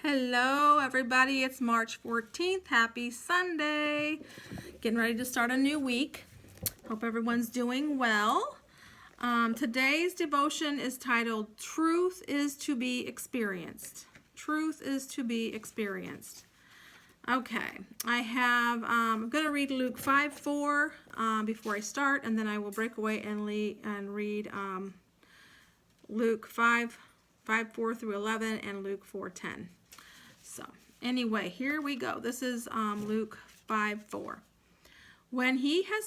Hello, everybody. It's March 14th. Happy Sunday. Getting ready to start a new week. Hope everyone's doing well. Today's devotion is titled, Truth is to be Experienced. Truth is to be experienced. Okay, I'm going to read Luke 5:4 before I start, and then I will break away and read Luke 5:4 through 11, and Luke 4:10. So, anyway, here we go. This is Luke 5:4. When he had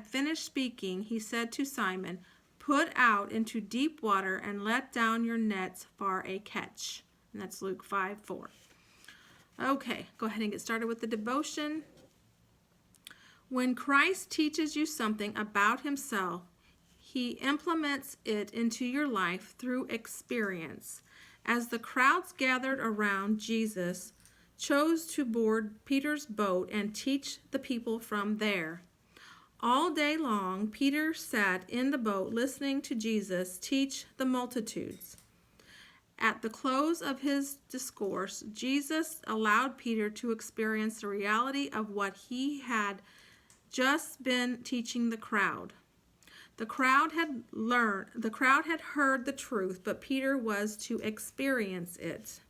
finished speaking, he said to Simon, "Put out into deep water and let down your nets for a catch." And that's Luke 5:4. Okay, go ahead and get started with the devotion. When Christ teaches you something about himself, he implements it into your life through experience. As the crowds gathered around, Jesus chose to board Peter's boat and teach the people from there. All day long, Peter sat in the boat listening to Jesus teach the multitudes. At the close of his discourse, Jesus allowed Peter to experience the reality of what he had just been teaching the crowd. The crowd had heard the truth, but Peter was to experience it.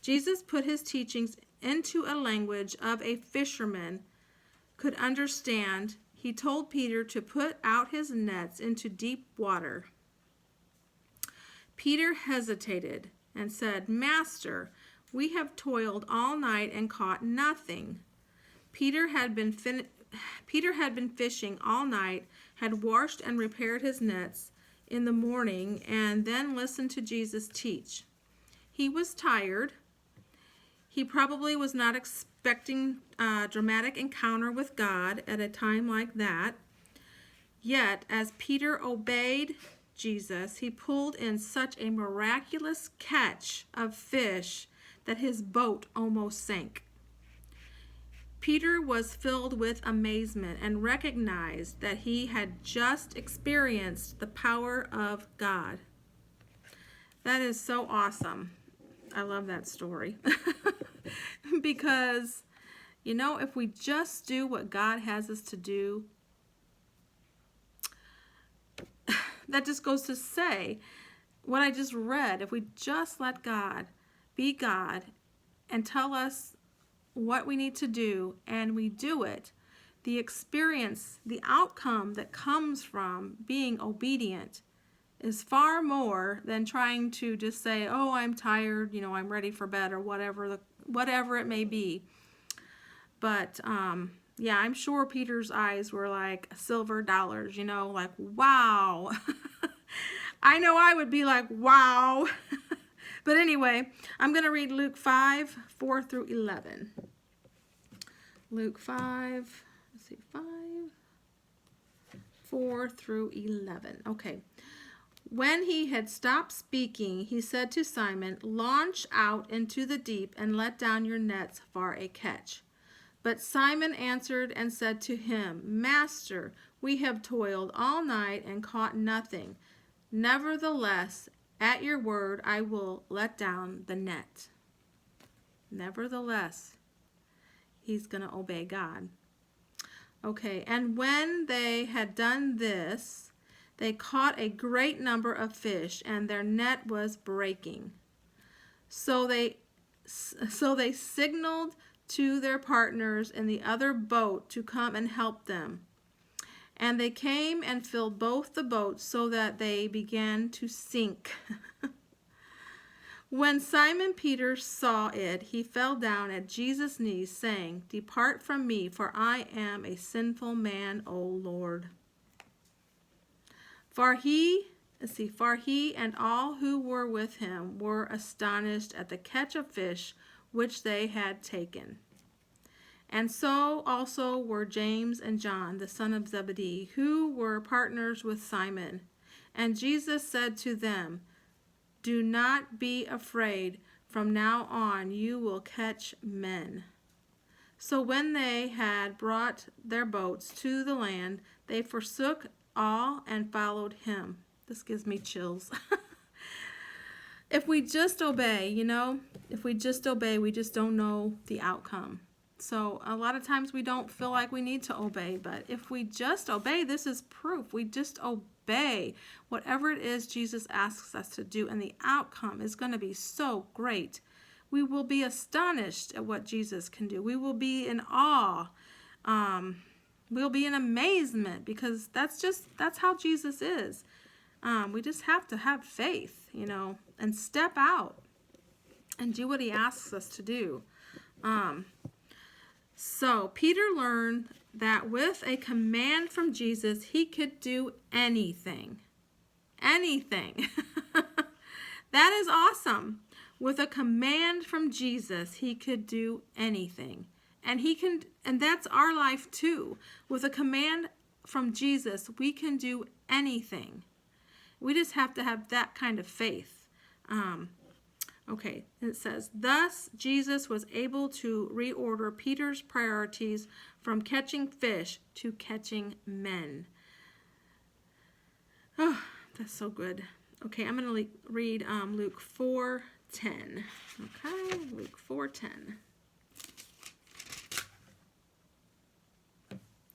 Jesus put his teachings into a language of a fisherman could understand. He told Peter to put out his nets into deep water. Peter hesitated and said, "Master, we have toiled all night and caught nothing." Peter had been fishing all night, had washed and repaired his nets in the morning, and then listened to Jesus teach. He was tired. He probably was not expecting a dramatic encounter with God at a time like that. Yet, as Peter obeyed Jesus, he pulled in such a miraculous catch of fish that his boat almost sank. Peter was filled with amazement and recognized that he had just experienced the power of God. That is so awesome. I love that story. Because, if we just do what God has us to do, that just goes to say what I just read. If we just let God be God and tell us what we need to do, and we do it, the experience, the outcome that comes from being obedient is far more than trying to just say, "Oh, I'm tired, I'm ready for bed," or whatever it may be. But I'm sure Peter's eyes were like silver dollars, like, wow. I know I would be like, wow. But anyway, I'm going to read Luke 5:4 through 11. Luke 5:4 through 11. Okay. When he had stopped speaking, he said to Simon, "Launch out into the deep and let down your nets for a catch." But Simon answered and said to him, "Master, we have toiled all night and caught nothing. Nevertheless, at your word, I will let down the net." Nevertheless, he's going to obey God. Okay, and when they had done this, they caught a great number of fish, and their net was breaking. So they signaled to their partners in the other boat to come and help them. And they came and filled both the boats so that they began to sink. When Simon Peter saw it, he fell down at Jesus' knees, saying, "Depart from me, for I am a sinful man, O Lord." For he and all who were with him were astonished at the catch of fish which they had taken. And so also were James and John, the son of Zebedee, who were partners with Simon. And Jesus said to them, "Do not be afraid. From now on you will catch men." So when they had brought their boats to the land, they forsook all and followed him. This gives me chills. if we just obey, if we just obey, we just don't know the outcome. So a lot of times we don't feel like we need to obey, but if we just obey, this is proof. We just obey whatever it is Jesus asks us to do, and the outcome is going to be so great. We will be astonished at what Jesus can do. We will be in awe. We'll be in amazement, because that's how Jesus is. We just have to have faith, and step out and do what he asks us to do. So Peter learned that with a command from Jesus, he could do anything. Anything. That is awesome. With a command from Jesus, he could do anything. And that's our life too. With a command from Jesus, we can do anything. We just have to have that kind of faith. Okay, it says, thus Jesus was able to reorder Peter's priorities from catching fish to catching men. Oh, that's so good. Okay, I'm going to read Luke 4:10. Okay, Luke 4:10.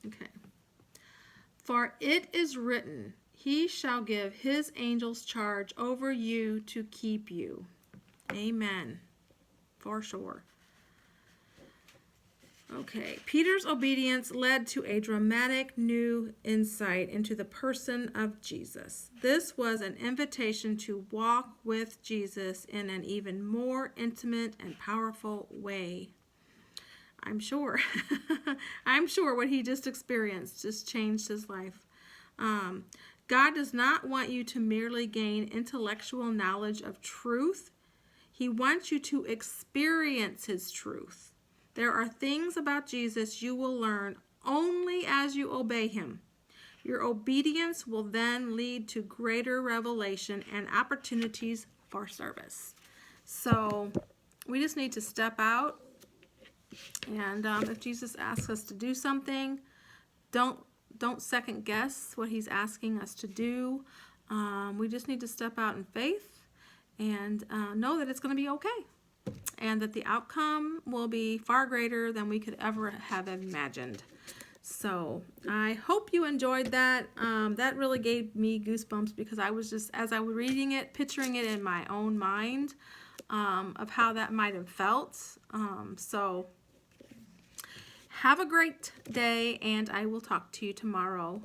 Okay. For it is written, he shall give his angels charge over you to keep you. Amen. For sure. Okay. Peter's obedience led to a dramatic new insight into the person of Jesus. This was an invitation to walk with Jesus in an even more intimate and powerful way. I'm sure. I'm sure what he just experienced just changed his life. God does not want you to merely gain intellectual knowledge of truth. He wants you to experience his truth. There are things about Jesus you will learn only as you obey him. Your obedience will then lead to greater revelation and opportunities for service. So we just need to step out. And if Jesus asks us to do something, don't second guess what he's asking us to do. We just need to step out in faith and know that it's going to be okay, and that the outcome will be far greater than we could ever have imagined. So I hope you enjoyed that. That really gave me goosebumps, because I was just, as I was reading it, picturing it in my own mind of how that might have felt. So have a great day, and I will talk to you tomorrow.